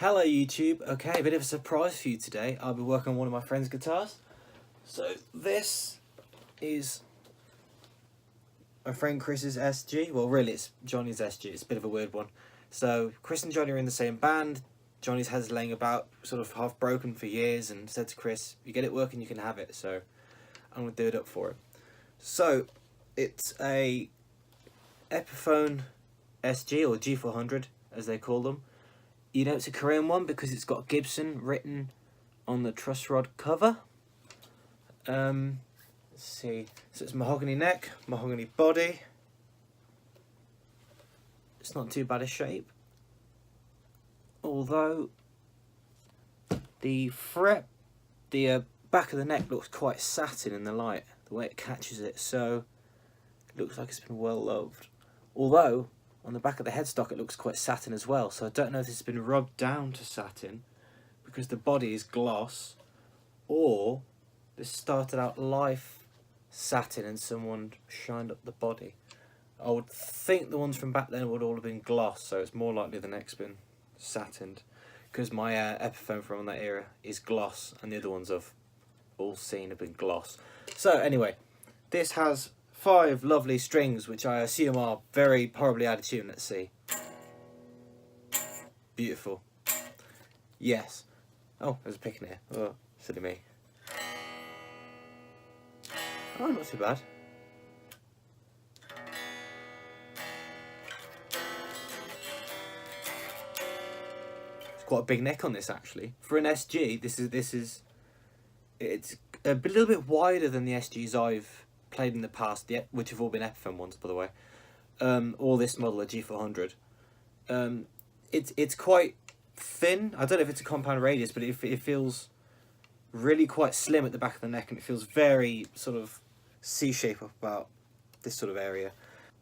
Hello YouTube. Okay, a bit of a surprise for you today. I'll be working on one of my friend's guitars. So this is my friend Chris's SG. Well, really it's Johnny's SG. It's a bit of a weird one. So Chris and Johnny are in the same band. Johnny's had it laying about, sort of half broken for years, and said to Chris, you get it working, you can have it. So I'm going to do it up for him. So it's a Epiphone SG, or G400 as they call them. You know it's a Korean one because it's got Gibson written on the truss rod cover. Let's see. So it's mahogany neck, mahogany body. It's not too bad a shape. Although the back of the neck looks quite satin in the light, the way it catches it, so it looks like it's been well loved. Although on the back of the headstock it looks quite satin as well, so I don't know if this has been rubbed down to satin because the body is gloss, or this started out life satin and someone shined up the body. I would think the ones from back then would all have been gloss, so it's more likely the neck's been satined, because my Epiphone from that era is gloss and the other ones I've all seen have been gloss. So anyway, this has 5 lovely strings, which I assume are very horribly out of tune. Let's see. Beautiful. Yes. Oh, there's a pick in here. Oh, silly me. Oh, not too bad. It's quite a big neck on this actually. For an SG, it's a little bit wider than the SGs I've played in the past, which have all been Epiphone ones, by the way, or this model, a G400. It's quite thin. I don't know if it's a compound radius, but it feels really quite slim at the back of the neck, and it feels very sort of C-shape up about this sort of area.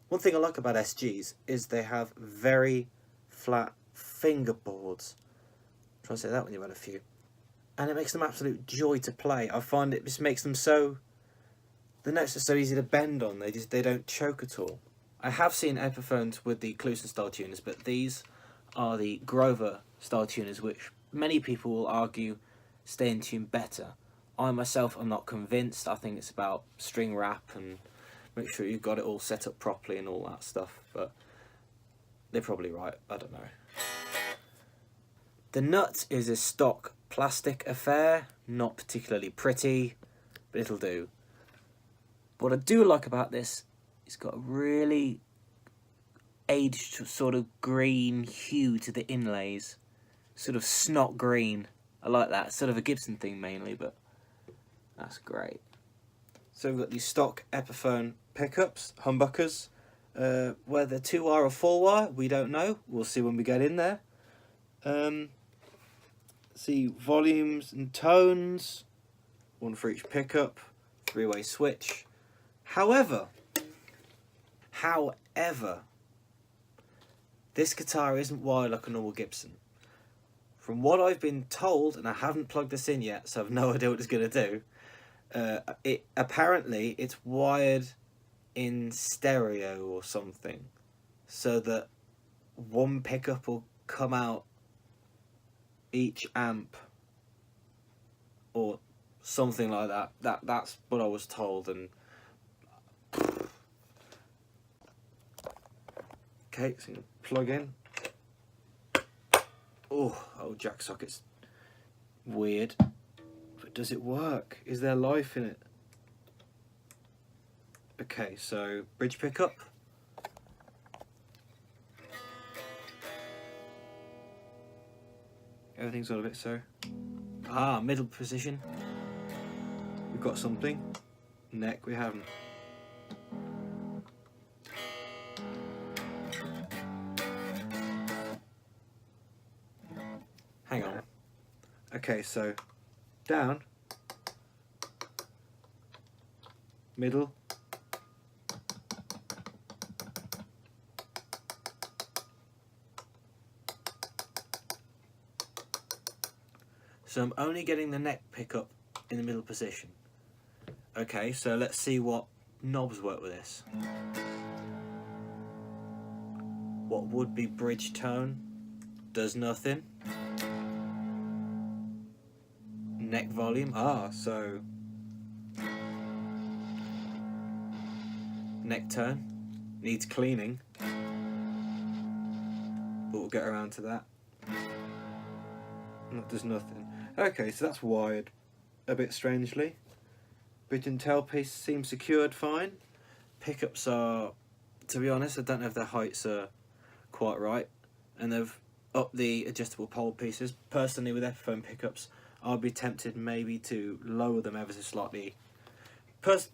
One thing I like about SGs is they have very flat fingerboards. I'm trying to say that when you've had a few. And it makes them absolute joy to play. I find it just makes them so... The notes are so easy to bend on, they don't choke at all. I have seen Epiphones with the Clusen style tuners, but these are the Grover style tuners, which many people will argue stay in tune better. I myself am not convinced. I think it's about string wrap and make sure you've got it all set up properly and all that stuff, but they're probably right, I don't know. The nut is a stock plastic affair, not particularly pretty, but it'll do. What I do like about this, it's got a really aged sort of green hue to the inlays. Sort of snot green. I like that. Sort of a Gibson thing mainly, but that's great. So we've got these stock Epiphone pickups, humbuckers. Whether 2-wire or 4-wire, we don't know. We'll see when we get in there. See volumes and tones. One for each pickup. 3-way switch. However, this guitar isn't wired like a normal Gibson. From what I've been told, and I haven't plugged this in yet, so I've no idea what it's going to do, apparently it's wired in stereo or something, so that one pickup will come out each amp, or something like that. That's what I was told, and okay, so you plug in. Oh, jack socket's weird, but does it work? Is there life in it? Okay, so bridge pickup. Everything's on a bit so. Middle position. We've got something. Neck we haven't. Hang on. Okay, so down, middle, so I'm only getting the neck pickup in the middle position. Okay, so let's see what knobs work with this. What would be bridge tone does nothing. neck volume. So neck tone needs cleaning, but we'll get around to that. That does nothing. Okay, so that's wired a bit strangely. Bridge and tailpiece seem secured fine. Pickups are, to be honest, I don't know if their heights are quite right, and they've upped the adjustable pole pieces. Personally, with Epiphone pickups, I'd be tempted maybe to lower them ever so slightly.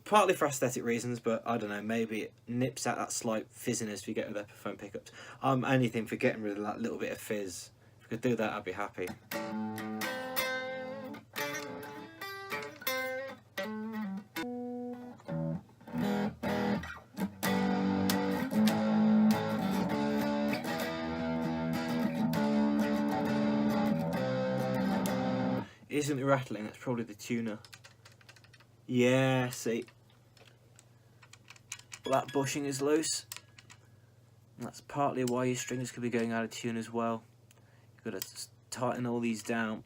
Partly for aesthetic reasons, but I don't know, maybe it nips out that slight fizziness you get with Epiphone pickups. I'm anything for getting rid of that little bit of fizz. If I could do that, I'd be happy. Isn't it rattling? That's probably the tuner. Yeah, see. Well, that bushing is loose. That's partly why your strings could be going out of tune as well. You've got to tighten all these down.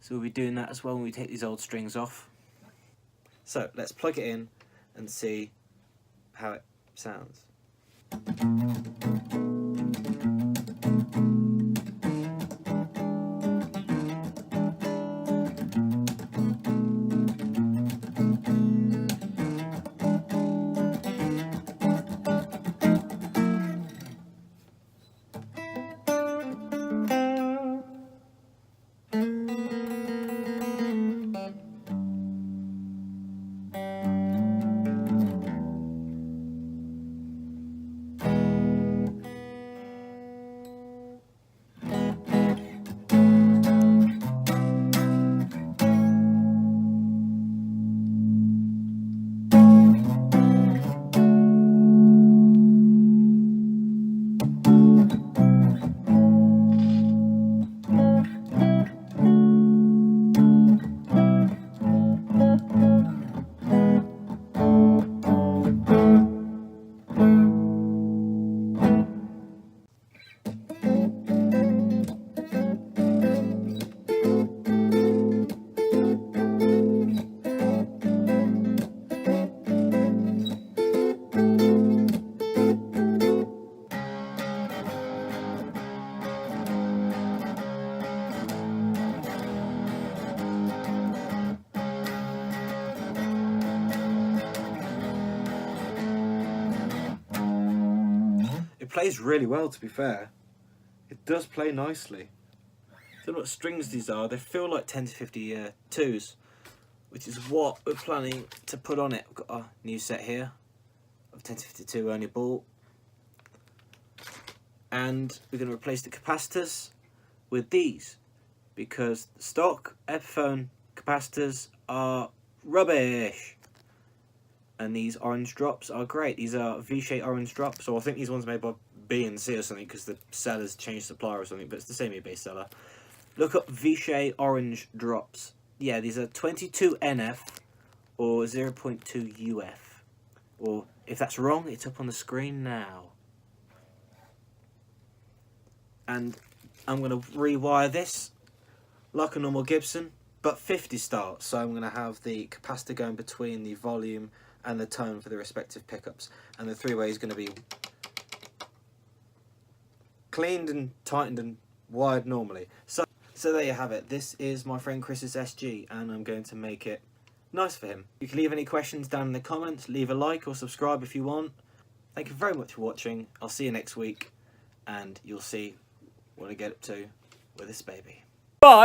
So we'll be doing that as well when we take these old strings off. So let's plug it in and see how it sounds. It plays really well, to be fair. It does play nicely. I don't know what strings these are. They feel like 10 to 52s, which is what we're planning to put on it. We've got a new set here of 10 to 52 only ball. And we're going to replace the capacitors with these, because the stock Epiphone capacitors are rubbish. And these orange drops are great. These are V-shaped orange drops, or I think these ones are made by B and C or something, because the seller's changed supplier or something, but it's the same eBay seller. Look up V-shaped orange drops. Yeah, these are 22 NF or 0.2 UF. Or if that's wrong, it's up on the screen now. And I'm going to rewire this like a normal Gibson, but 50 start. So I'm going to have the capacitor going between the volume and the tone for the respective pickups, and the three-way is going to be cleaned and tightened and wired normally. So there you have it. This is my friend Chris's SG, and I'm going to make it nice for him. You can leave any questions down in the comments, leave a like or subscribe if you want. Thank you very much for watching. I'll see you next week, and you'll see what I get up to with this baby. Bye!